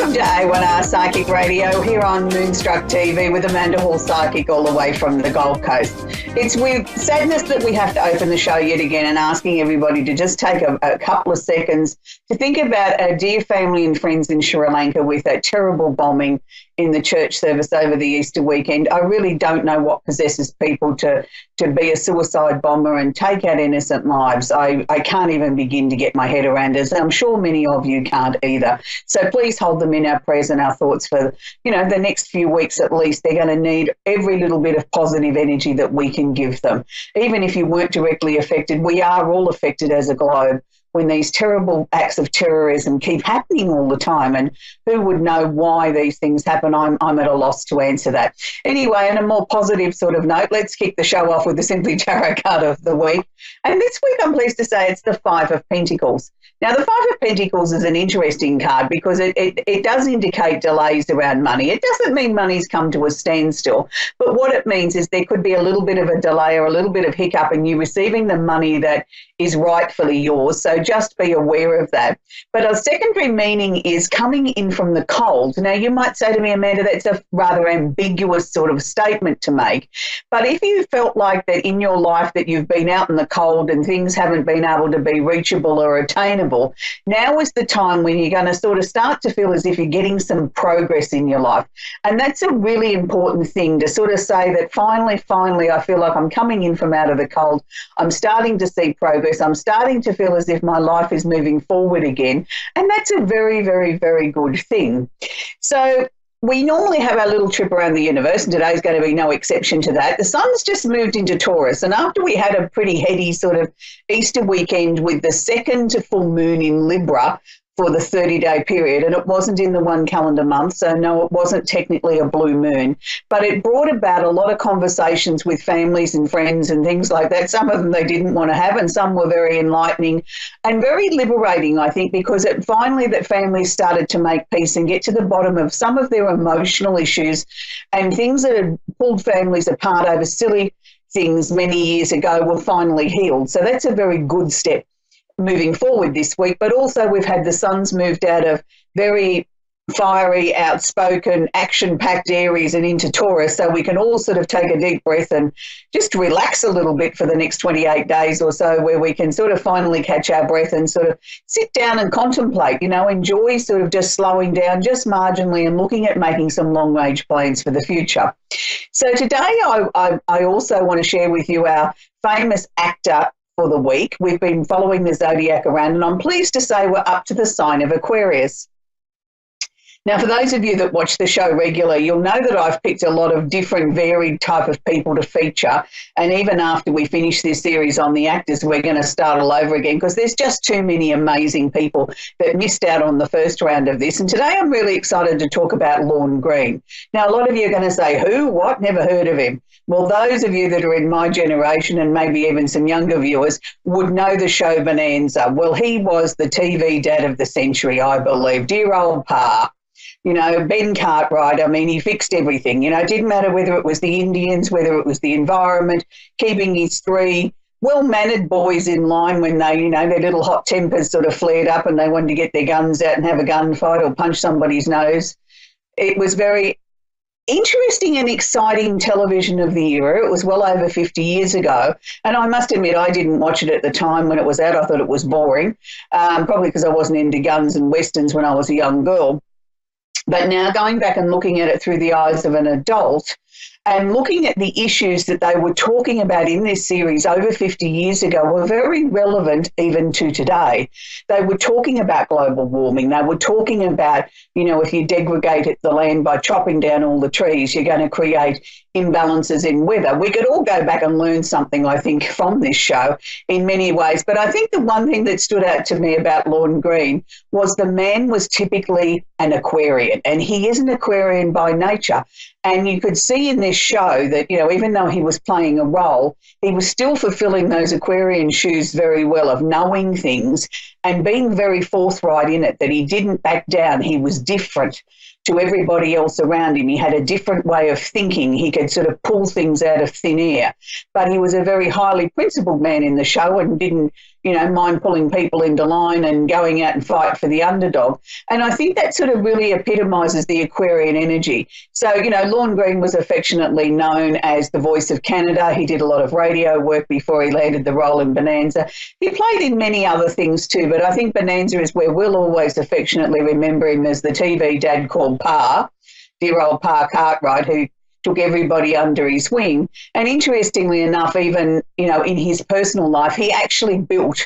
Welcome to A1R Psychic Radio here on Moonstruck TV with Amanda Hall Psychic all the way from the Gold Coast. It's with sadness that we have to open the show yet again and asking everybody to just take a couple of seconds to think about our dear family and friends in Sri Lanka with that terrible bombing in the church service over the Easter weekend. I really don't know what possesses people to be a suicide bomber and take out innocent lives. I can't even begin to get my head around it. I'm sure many of you can't either. So please hold them in our prayers and our thoughts for, the next few weeks at least. They're going to need every little bit of positive energy that we can give them. Even if you weren't directly affected, we are all affected as a globe when these terrible acts of terrorism keep happening all the time. And who would know why these things happen? I'm at a loss to answer that. Anyway, on a more positive sort of note, let's kick the show off with the Simply Tarot card of the week. And this week I'm pleased to say it's the Five of Pentacles. Now, the Five of Pentacles is an interesting card because it does indicate delays around money. It doesn't mean money's come to a standstill, but what it means is there could be a little bit of a delay or a little bit of hiccup in you receiving the money that is rightfully yours. So just be aware of that. But a secondary meaning is coming in from the cold. Now, you might say to me, Amanda, that's a rather ambiguous sort of statement to make. But if you felt like that in your life that you've been out in the cold and things haven't been able to be reachable or attainable, now is the time when you're going to sort of start to feel as if you're getting some progress in your life. And that's a really important thing to sort of say that finally, I feel like I'm coming in from out of the cold. I'm starting to see progress. I'm starting to feel as if my life is moving forward again. And that's a very, very, very good thing. So we normally have our little trip around the universe, and today's going to be no exception to that. The sun's just moved into Taurus, and after we had a pretty heady sort of Easter weekend with the second full moon in Libra for the 30-day period, and it wasn't in the one calendar month, so no, it wasn't technically a blue moon, but it brought about a lot of conversations with families and friends and things like that. Some of them they didn't want to have, and some were very enlightening and very liberating, I think, because it finally that families started to make peace and get to the bottom of some of their emotional issues and things that had pulled families apart over silly things many years ago were finally healed. So that's a very good step moving forward this week. But also we've had the suns moved out of very fiery, outspoken, action-packed Aries and into Taurus, so we can all sort of take a deep breath and just relax a little bit for the next 28 days or so, where we can sort of finally catch our breath and sort of sit down and contemplate, enjoy sort of just slowing down just marginally and looking at making some long-range plans for the future. So today I also want to share with you our famous actor for the week. We've been following the zodiac around, and I'm pleased to say we're up to the sign of Aquarius. Now, for those of you that watch the show regularly, you'll know that I've picked a lot of different varied type of people to feature. And even after we finish this series on the actors, we're going to start all over again because there's just too many amazing people that missed out on the first round of this. And today I'm really excited to talk about Lorne Greene. Now, a lot of you are going to say, who? What? Never heard of him. Well, those of you that are in my generation and maybe even some younger viewers would know the show Bonanza. Well, he was the TV dad of the century, I believe. Dear old Pa. Ben Cartwright, he fixed everything. It didn't matter whether it was the Indians, whether it was the environment, keeping his three well-mannered boys in line when they, their little hot tempers sort of flared up and they wanted to get their guns out and have a gunfight or punch somebody's nose. It was very interesting and exciting television of the era. It was well over 50 years ago. And I must admit, I didn't watch it at the time when it was out. I thought it was boring, probably because I wasn't into guns and westerns when I was a young girl. But now going back and looking at it through the eyes of an adult and looking at the issues that they were talking about in this series over 50 years ago were very relevant even to today. They were talking about global warming. They were talking about, if you degrade the land by chopping down all the trees, you're going to create imbalances in weather. We could all go back and learn something, I think, from this show in many ways. But I think the one thing that stood out to me about Lorne Greene was the man was typically an Aquarian, and he is an Aquarian by nature. And you could see in this show that, even though he was playing a role, he was still fulfilling those Aquarian shoes very well of knowing things and being very forthright in it, that he didn't back down. He was different to everybody else around him. He had a different way of thinking. He could sort of pull things out of thin air. But he was a very highly principled man in the show and didn't, mind pulling people into line and going out and fight for the underdog. And I think that sort of really epitomises the Aquarian energy. So, Lorne Greene was affectionately known as the voice of Canada. He did a lot of radio work before he landed the role in Bonanza. He played in many other things too, but I think Bonanza is where we'll always affectionately remember him as the TV dad called Pa, dear old Pa Cartwright, who took everybody under his wing. And interestingly enough, even, in his personal life, he actually built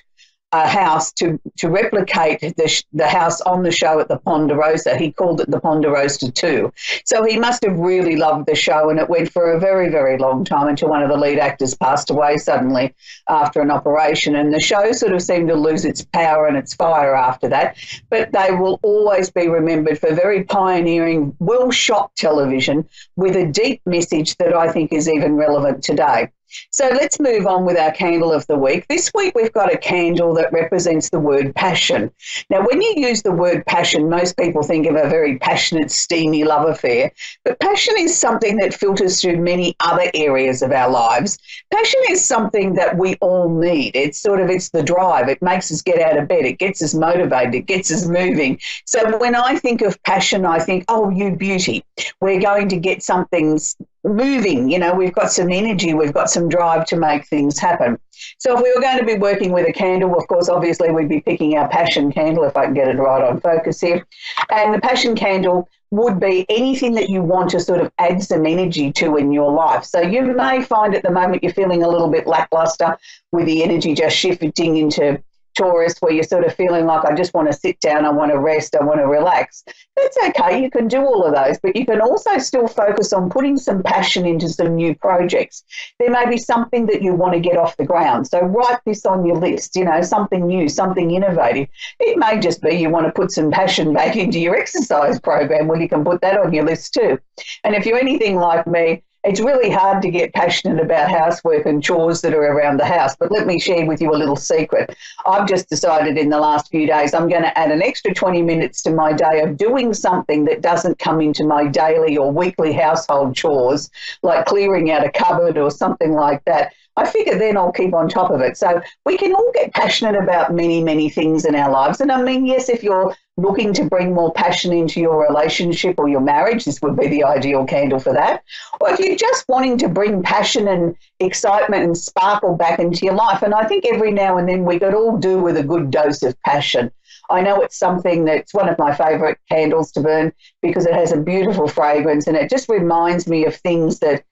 a house to replicate the house on the show at the Ponderosa. He called it the Ponderosa 2. So he must have really loved the show, and it went for a very, very long time until one of the lead actors passed away suddenly after an operation. And the show sort of seemed to lose its power and its fire after that. But they will always be remembered for very pioneering, well-shot television with a deep message that I think is even relevant today. So let's move on with our candle of the week. This week we've got a candle that represents the word passion. Now, when you use the word passion, most people think of a very passionate, steamy love affair, but passion is something that filters through many other areas of our lives. Passion is something that we all need. It's the drive. It makes us get out of bed. It gets us motivated. It gets us moving. So when I think of passion, I think, oh, you beauty. We're going to get something moving, we've got some energy, we've got some drive to make things happen. So if we were going to be working with a candle, of course, obviously we'd be picking our passion candle, if I can get it right on focus here. And the passion candle would be anything that you want to sort of add some energy to in your life. So you may find at the moment you're feeling a little bit lackluster with the energy just shifting into Taurus, where you're sort of feeling like, I just want to sit down, I want to rest, I want to relax. That's okay, you can do all of those, but you can also still focus on putting some passion into some new projects. There may be something that you want to get off the ground, so write this on your list, something new, something innovative. It may just be you want to put some passion back into your exercise program. Well, you can put that on your list too. And if you're anything like me, it's really hard to get passionate about housework and chores that are around the house. But let me share with you a little secret. I've just decided in the last few days I'm going to add an extra 20 minutes to my day of doing something that doesn't come into my daily or weekly household chores, like clearing out a cupboard or something like that. I figure then I'll keep on top of it. So we can all get passionate about many, many things in our lives. And I mean, yes, if you're looking to bring more passion into your relationship or your marriage, this would be the ideal candle for that. Or if you're just wanting to bring passion and excitement and sparkle back into your life. And I think every now and then we could all do with a good dose of passion. I know it's something that's one of my favourite candles to burn because it has a beautiful fragrance and it just reminds me of things that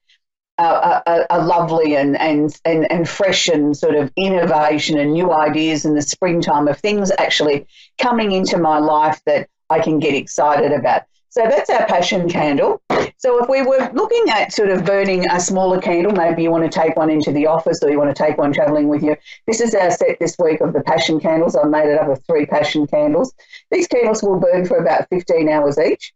are lovely and fresh and sort of innovation and new ideas in the springtime of things actually coming into my life that I can get excited about. So that's our passion candle. So if we were looking at sort of burning a smaller candle, maybe you want to take one into the office or you want to take one travelling with you. This is our set this week of the passion candles. I've made it up of 3 passion candles. These candles will burn for about 15 hours each.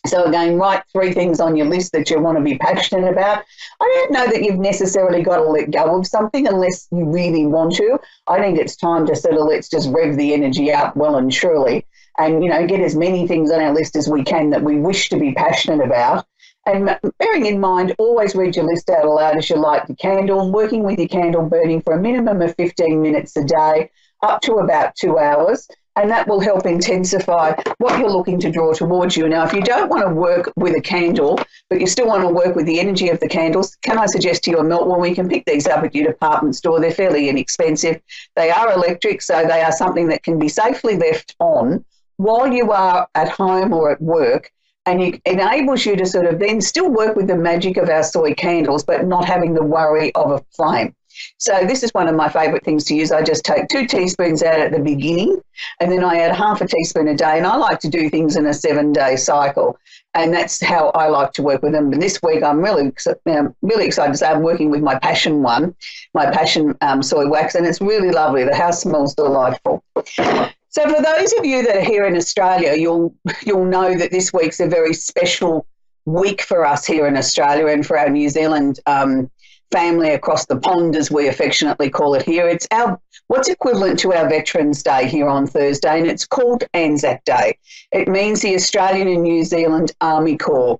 So again, write 3 things on your list that you want to be passionate about. I don't know that you've necessarily got to let go of something unless you really want to. I think it's time to sort of let's just rev the energy up well and truly and, get as many things on our list as we can that we wish to be passionate about. And bearing in mind, always read your list out aloud as you light the candle, working with your candle burning for a minimum of 15 minutes a day, up to about 2 hours. And that will help intensify what you're looking to draw towards you. Now, if you don't want to work with a candle, but you still want to work with the energy of the candles, can I suggest to you a melt one? We can pick these up at your department store. They're fairly inexpensive. They are electric, so they are something that can be safely left on while you are at home or at work. And it enables you to sort of then still work with the magic of our soy candles, but not having the worry of a flame. So this is one of my favourite things to use. I just take 2 teaspoons out at the beginning and then I add half a teaspoon a day. And I like to do things in a 7-day cycle. And that's how I like to work with them. And this week I'm really excited to say I'm working with my passion one, my passion soy wax. And it's really lovely. The house smells delightful. So for those of you that are here in Australia, you'll know that this week's a very special week for us here in Australia and for our New Zealand family across the pond, as we affectionately call it here. It's what's equivalent to our Veterans Day here on Thursday, and it's called Anzac Day. It means the Australian and New Zealand Army Corps.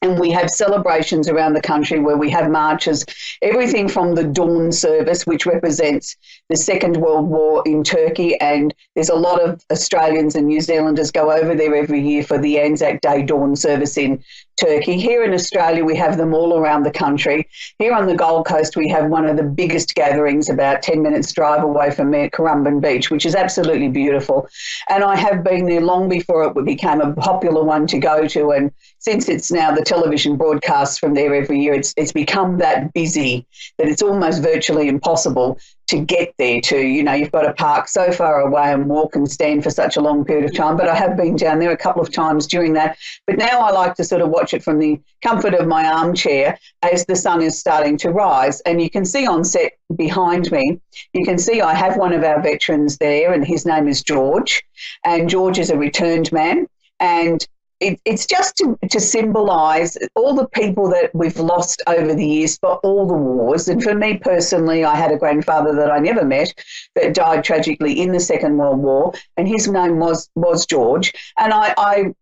And we have celebrations around the country where we have marches, everything from the Dawn Service, which represents the Second World War in Turkey. And there's a lot of Australians and New Zealanders go over there every year for the Anzac Day Dawn Service in Turkey. Here in Australia, we have them all around the country. Here on the Gold Coast, we have one of the biggest gatherings about 10 minutes drive away from me at Currumbin Beach, which is absolutely beautiful. And I have been there long before it became a popular one to go to. And since it's now the television broadcasts from there every year, it's become that busy that it's almost virtually impossible to get there to. You know, you've got to park so far away and walk and stand for such a long period of time. But I have been down there a couple of times during that. But now I like to sort of watch it from the comfort of my armchair as the sun is starting to rise. And you can see on set behind me, you can see I have one of our veterans there, and his name is George. And George is a returned man. And it's just to symbolise all the people that we've lost over the years for all the wars. And for me personally, I had a grandfather that I never met that died tragically in the Second World War, and his name was George. And I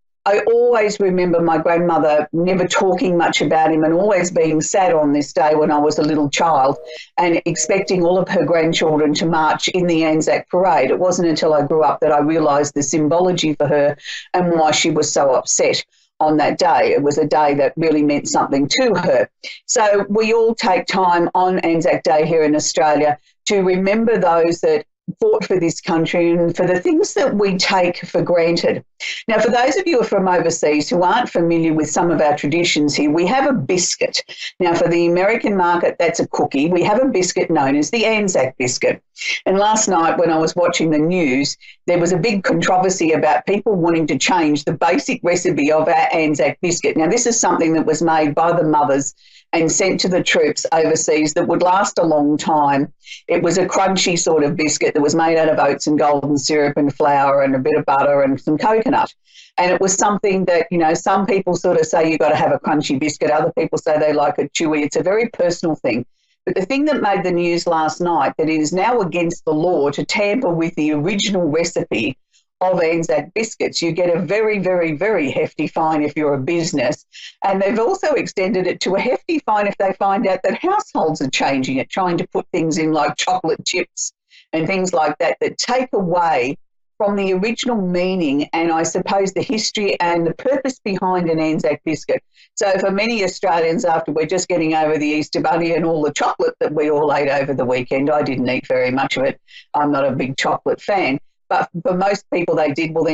always remember my grandmother never talking much about him and always being sad on this day when I was a little child and expecting all of her grandchildren to march in the Anzac Parade. It wasn't until I grew up that I realised the symbology for her and why she was so upset on that day. It was a day that really meant something to her. So we all take time on Anzac Day here in Australia to remember those that fought for this country and for the things that we take for granted. Now, for those of you who are from overseas who aren't familiar with some of our traditions here, we have a biscuit. Now, for the American market, that's a cookie. We have a biscuit known as the Anzac biscuit. And last night when I was watching the news, there was a big controversy about people wanting to change the basic recipe of our Anzac biscuit. Now, this is something that was made by the mothers and sent to the troops overseas that would last a long time. It was a crunchy sort of biscuit that was made out of oats and golden syrup and flour and a bit of butter and some coconut. And it was something that, you know, some people sort of say you've got to have a crunchy biscuit. Other people say they like it chewy. It's a very personal thing. But the thing that made the news last night, that it is now against the law to tamper with the original recipe of Anzac biscuits. You get a very, very, very hefty fine if you're a business. And they've also extended it to a hefty fine if they find out that households are changing it, trying to put things in like chocolate chips and things like that, that take away from the original meaning and I suppose the history and the purpose behind an Anzac biscuit. So for many Australians, after we're just getting over the Easter Bunny and all the chocolate that we all ate over the weekend, I didn't eat very much of it. I'm not a big chocolate fan. But for most people, they did. Well,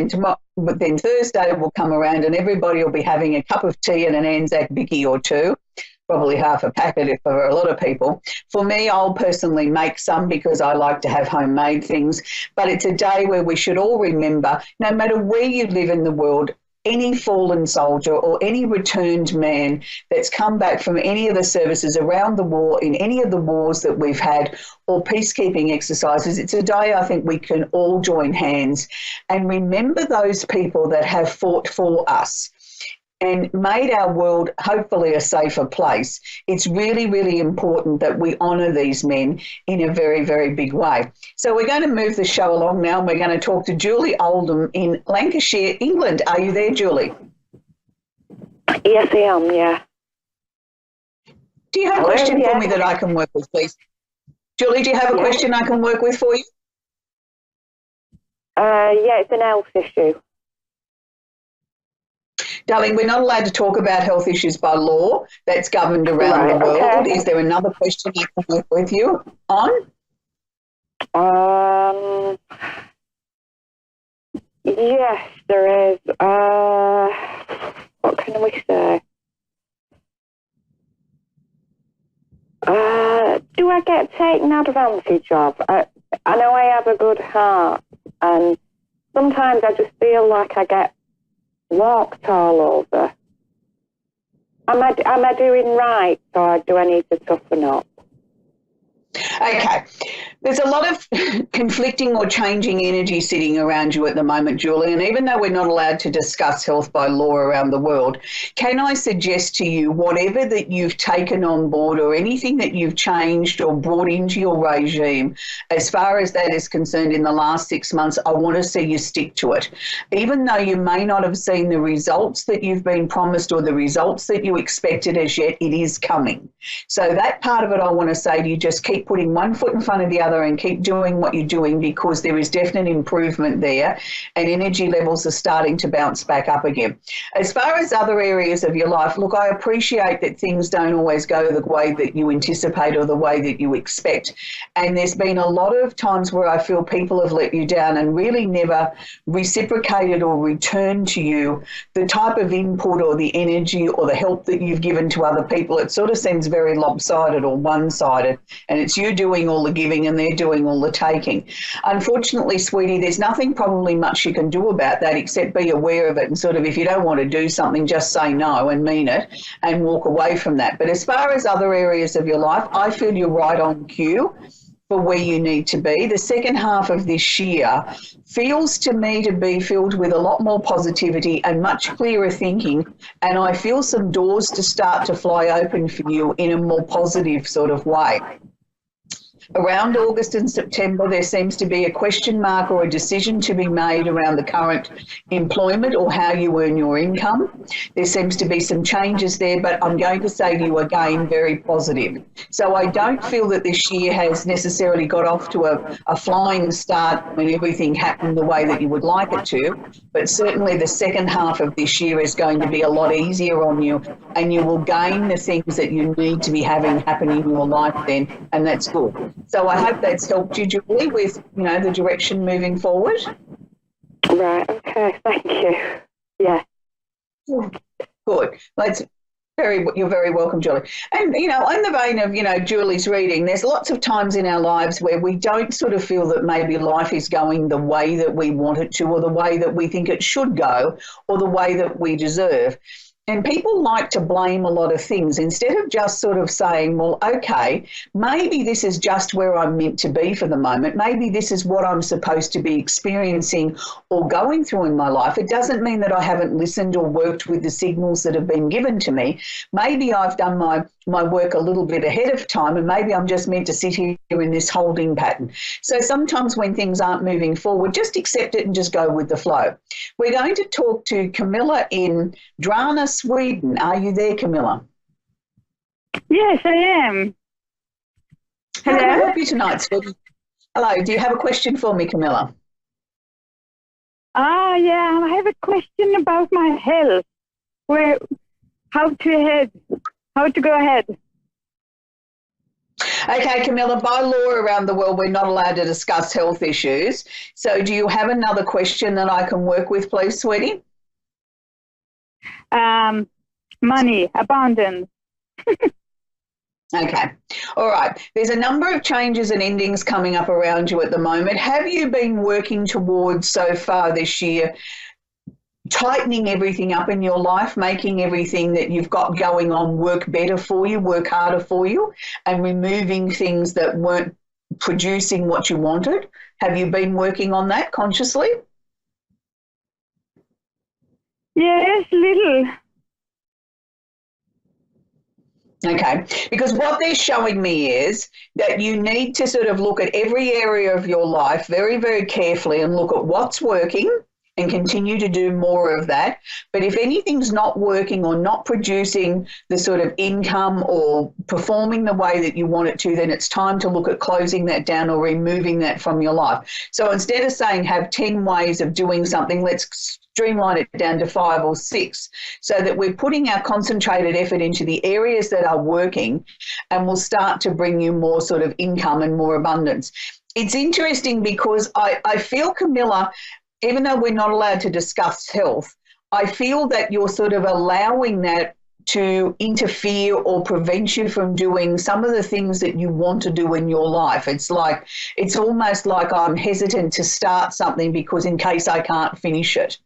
then Thursday will come around and everybody will be having a cup of tea and an Anzac Bicky or two, probably half a packet for a lot of people. For me, I'll personally make some because I like to have homemade things. But it's a day where we should all remember, no matter where you live in the world, any fallen soldier or any returned man that's come back from any of the services around the war, in any of the wars that we've had, or peacekeeping exercises, it's a day I think we can all join hands and remember those people that have fought for us and made our world hopefully a safer place. It's really, really important that we honour these men in a very, very big way. So we're going to move the show along now and we're going to talk to Julie Oldham in Lancashire, England. Are you there, Julie? Yes, I am, yeah. Do you have a question for me that I can work with, please? Julie, do you have a question I can work with for you? Yeah, it's an health issue. Darling, we're not allowed to talk about health issues by law. That's governed around the world. Okay. Is there another question I can work with you on? Yes, there is. What can we say? Do I get taken advantage of? I know I have a good heart, and sometimes I just feel like I get walked all over. Am I doing right, or do I need to toughen up? Okay. There's a lot of conflicting or changing energy sitting around you at the moment, Julie, and even though we're not allowed to discuss health by law around the world, can I suggest to you whatever that you've taken on board or anything that you've changed or brought into your regime, as far as that is concerned in the last 6 months, I want to see you stick to it. Even though you may not have seen the results that you've been promised or the results that you expected as yet, it is coming. So that part of it, I want to say to you, just keep putting one foot in front of the other and keep doing what you're doing, because there is definite improvement there and energy levels are starting to bounce back up again. As far as other areas of your life, look, I appreciate that things don't always go the way that you anticipate or the way that you expect. And there's been a lot of times where I feel people have let you down and really never reciprocated or returned to you the type of input or the energy or the help that you've given to other people. It sort of seems very lopsided or one-sided, and it's you doing all the giving and they're doing all the taking. Unfortunately, sweetie, there's nothing probably much you can do about that except be aware of it and sort of, if you don't want to do something, just say no and mean it and walk away from that. But as far as other areas of your life, I feel you're right on cue for where you need to be. The second half of this year feels to me to be filled with a lot more positivity and much clearer thinking, and I feel some doors to start to fly open for you in a more positive sort of way. Around August and September, there seems to be a question mark or a decision to be made around the current employment or how you earn your income. There seems to be some changes there, but I'm going to say to you again, very positive. So I don't feel that this year has necessarily got off to a flying start when everything happened the way that you would like it to, but certainly the second half of this year is going to be a lot easier on you, and you will gain the things that you need to be having happen in your life then, and that's good. So I hope that's helped you, Julie, with, the direction moving forward. Right, okay, thank you. Yeah. Good. You're very welcome, Julie. And, in the vein of, Julie's reading, there's lots of times in our lives where we don't sort of feel that maybe life is going the way that we want it to, or the way that we think it should go, or the way that we deserve. And people like to blame a lot of things instead of just sort of saying, well, okay, maybe this is just where I'm meant to be for the moment. Maybe this is what I'm supposed to be experiencing or going through in my life. It doesn't mean that I haven't listened or worked with the signals that have been given to me. Maybe I've done my work a little bit ahead of time, and maybe I'm just meant to sit here in this holding pattern. So sometimes when things aren't moving forward, just accept it and just go with the flow. We're going to talk to Camilla in Drana, Sweden. Are you there, Camilla? Yes, I am. How can I help you tonight, Sweden? Hello, do you have a question for me, Camilla? Yeah, I have a question about my health. How to go ahead. Okay, Camilla, by law around the world, we're not allowed to discuss health issues. So do you have another question that I can work with, please, sweetie? Money, abundance. Okay. All right. There's a number of changes and endings coming up around you at the moment. Have you been working towards so far this year tightening everything up in your life, making everything that you've got going on work better for you, work harder for you, and removing things that weren't producing what you wanted? Have you been working on that consciously? Yes, little. Okay, because what they're showing me is that you need to sort of look at every area of your life very, very carefully and look at what's working and continue to do more of that. But if anything's not working or not producing the sort of income or performing the way that you want it to, then it's time to look at closing that down or removing that from your life. So instead of saying have 10 ways of doing something, let's streamline it down to 5 or 6 so that we're putting our concentrated effort into the areas that are working, and will start to bring you more sort of income and more abundance. It's interesting because I feel, Camilla, even though we're not allowed to discuss health, I feel that you're sort of allowing that to interfere or prevent you from doing some of the things that you want to do in your life. It's almost like I'm hesitant to start something because in case I can't finish it.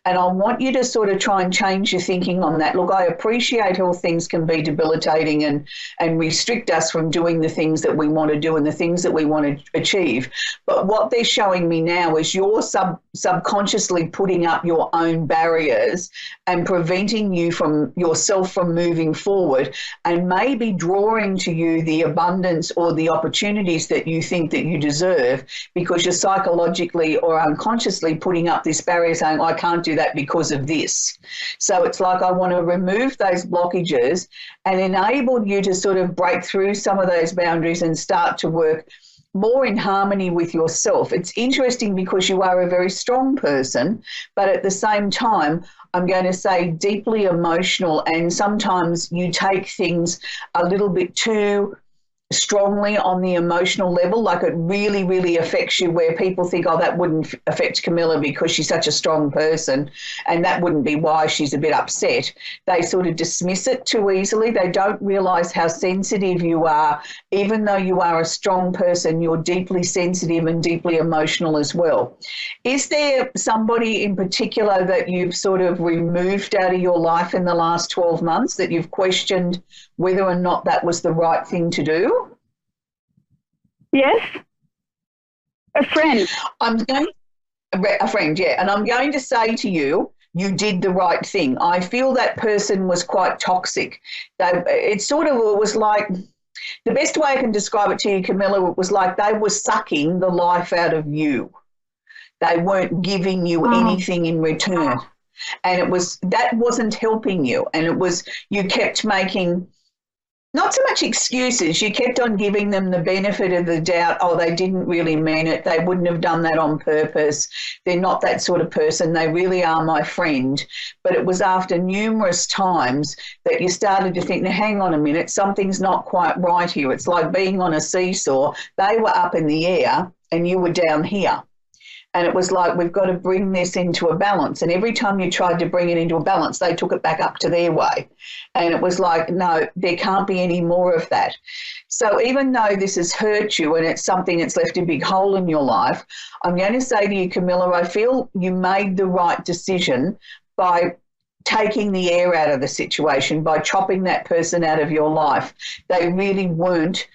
And I want you to sort of try and change your thinking on that. Look, I appreciate how things can be debilitating and restrict us from doing the things that we want to do and the things that we want to achieve. But what they're showing me now is you're subconsciously putting up your own barriers and preventing you from yourself from moving forward, and maybe drawing to you the abundance or the opportunities that you think that you deserve, because you're psychologically or unconsciously putting up this barrier saying, I can't do that because of this. So it's like I want to remove those blockages and enable you to sort of break through some of those boundaries and start to work more in harmony with yourself. It's interesting because you are a very strong person, but at the same time, I'm going to say deeply emotional, and sometimes you take things a little bit too strongly on the emotional level, like it really, really affects you, where people think, oh, that wouldn't affect Camilla because she's such a strong person, and that wouldn't be why she's a bit upset. They sort of dismiss it too easily. They don't realise how sensitive you are. Even though you are a strong person, you're deeply sensitive and deeply emotional as well. Is there somebody in particular that you've sort of removed out of your life in the last 12 months that you've questioned whether or not that was the right thing to do? Yes. A friend. A friend, yeah. And I'm going to say to you, you did the right thing. I feel that person was quite toxic. It was like, the best way I can describe it to you, Camilla, it was like they were sucking the life out of you. They weren't giving you anything in return. And that wasn't helping you. And you kept making not so much excuses. You kept on giving them the benefit of the doubt. Oh, they didn't really mean it. They wouldn't have done that on purpose. They're not that sort of person. They really are my friend. But it was after numerous times that you started to think, now, hang on a minute, something's not quite right here. It's like being on a seesaw. They were up in the air and you were down here. And it was like, we've got to bring this into a balance. And every time you tried to bring it into a balance, they took it back up to their way. And it was like, no, there can't be any more of that. So even though this has hurt you and it's something that's left a big hole in your life, I'm going to say to you, Camilla, I feel you made the right decision by taking the air out of the situation, by chopping that person out of your life. They really weren't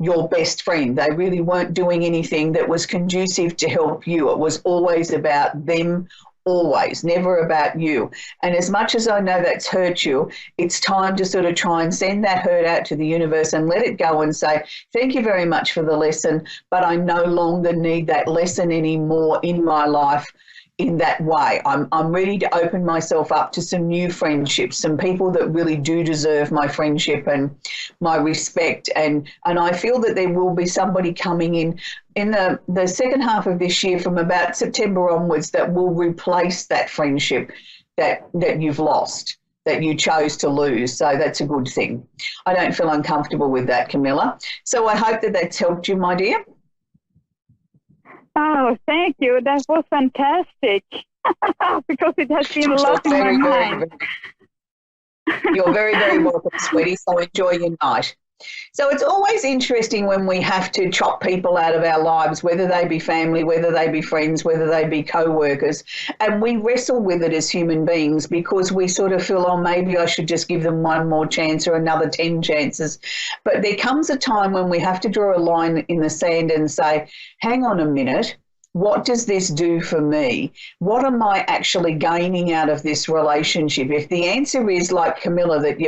your best friend. They really weren't doing anything that was conducive to help you. It was always about them, always, never about you. And as much as I know that's hurt you, it's time to sort of try and send that hurt out to the universe and let it go and say, thank you very much for the lesson, but I no longer need that lesson anymore in my life in that way. I'm ready to open myself up to some new friendships, some people that really do deserve my friendship and my respect. And I feel that there will be somebody coming in the second half of this year, from about September onwards, that will replace that friendship that you've lost, that you chose to lose. So that's a good thing. I don't feel uncomfortable with that, Camilla. So I hope that that's helped you, my dear. Oh, thank you. That was fantastic. Because it has been a lot in my mind. You're very, very welcome, sweetie. So enjoy your night. So it's always interesting when we have to chop people out of our lives, whether they be family, whether they be friends, whether they be co-workers, and we wrestle with it as human beings because we sort of feel, oh, maybe I should just give them one more chance or another 10 chances. But there comes a time when we have to draw a line in the sand and say, hang on a minute, what does this do for me? What am I actually gaining out of this relationship? If the answer is like Camilla, that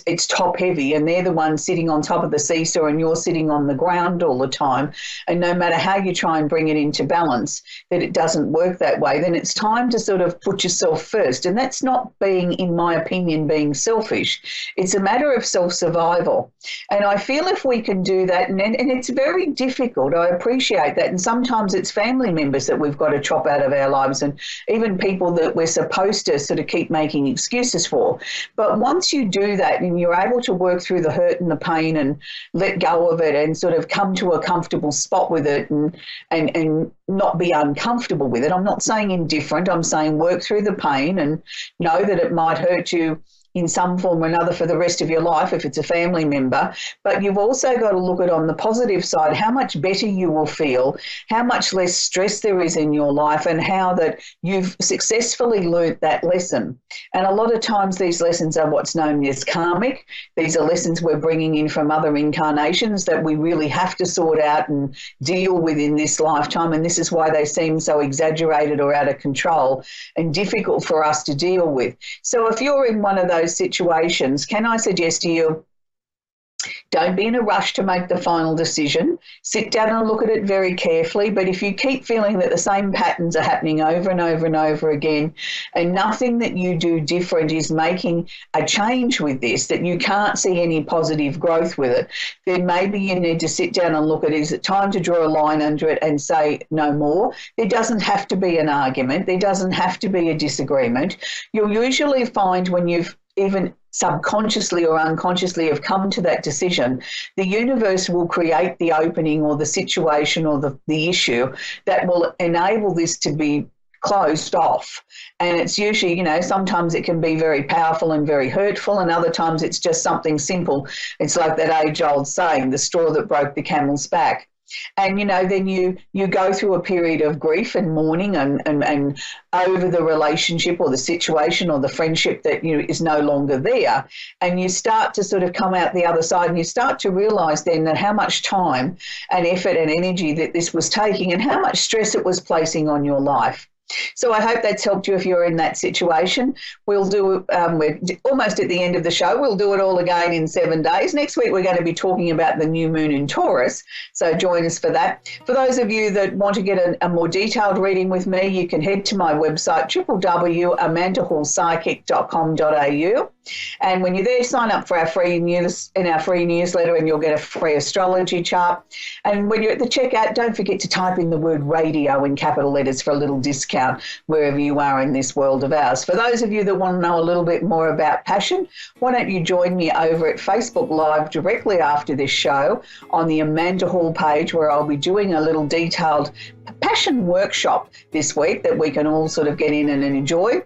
it's top heavy and they're the ones sitting on top of the seesaw and you're sitting on the ground all the time, and no matter how you try and bring it into balance, that it doesn't work that way, then it's time to sort of put yourself first. And that's not being, in my opinion, being selfish. It's a matter of self-survival. And I feel if we can do that, and it's very difficult, I appreciate that, and sometimes it's family members that we've got to chop out of our lives, and even people that we're supposed to sort of keep making excuses for. But once you do that and you're able to work through the hurt and the pain and let go of it and sort of come to a comfortable spot with it and not be uncomfortable with it. I'm not saying indifferent. I'm saying work through the pain and know that it might hurt you in some form or another for the rest of your life if it's a family member. But you've also got to look at on the positive side how much better you will feel, how much less stress there is in your life, and how that you've successfully learnt that lesson. And a lot of times these lessons are what's known as karmic. These are lessons we're bringing in from other incarnations that we really have to sort out and deal with in this lifetime. And this is why they seem so exaggerated or out of control and difficult for us to deal with. So if you're in one of those situations, can I suggest to you, don't be in a rush to make the final decision. Sit down and look at it very carefully. But if you keep feeling that the same patterns are happening over and over and over again, and nothing that you do different is making a change with this, that you can't see any positive growth with it, then maybe you need to sit down and look at, is it time to draw a line under it and say no more? There doesn't have to be an argument. There doesn't have to be a disagreement. You'll usually find when you've even subconsciously or unconsciously have come to that decision, the universe will create the opening or the situation or the issue that will enable this to be closed off. And it's usually, sometimes it can be very powerful and very hurtful, and other times it's just something simple. It's like that age-old saying, the straw that broke the camel's back. And, then you go through a period of grief and mourning and over the relationship or the situation or the friendship that is no longer there. And you start to sort of come out the other side, and you start to realise then that how much time and effort and energy that this was taking and how much stress it was placing on your life. So I hope that's helped you if you're in that situation. We'll do, we're almost at the end of the show. We'll do it all again in 7 days. Next week, we're going to be talking about the new moon in Taurus. So join us for that. For those of you that want to get a more detailed reading with me, you can head to my website, www.amandahallpsychic.com.au. And when you're there, sign up for our free newsletter, and you'll get a free astrology chart. And when you're at the checkout, don't forget to type in the word radio in capital letters for a little discount wherever you are in this world of ours. For those of you that want to know a little bit more about passion, why don't you join me over at Facebook Live directly after this show on the Amanda Hall page, where I'll be doing a little detailed passion workshop this week that we can all sort of get in and enjoy.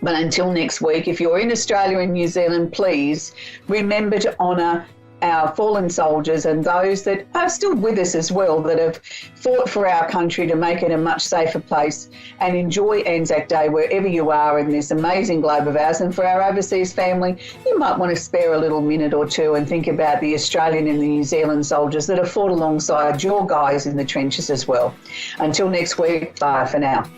But until next week, if you're in Australia and New Zealand, please remember to honour our fallen soldiers and those that are still with us as well, that have fought for our country to make it a much safer place, and enjoy Anzac Day wherever you are in this amazing globe of ours. And for our overseas family, you might want to spare a little minute or two and think about the Australian and the New Zealand soldiers that have fought alongside your guys in the trenches as well. Until next week, bye for now.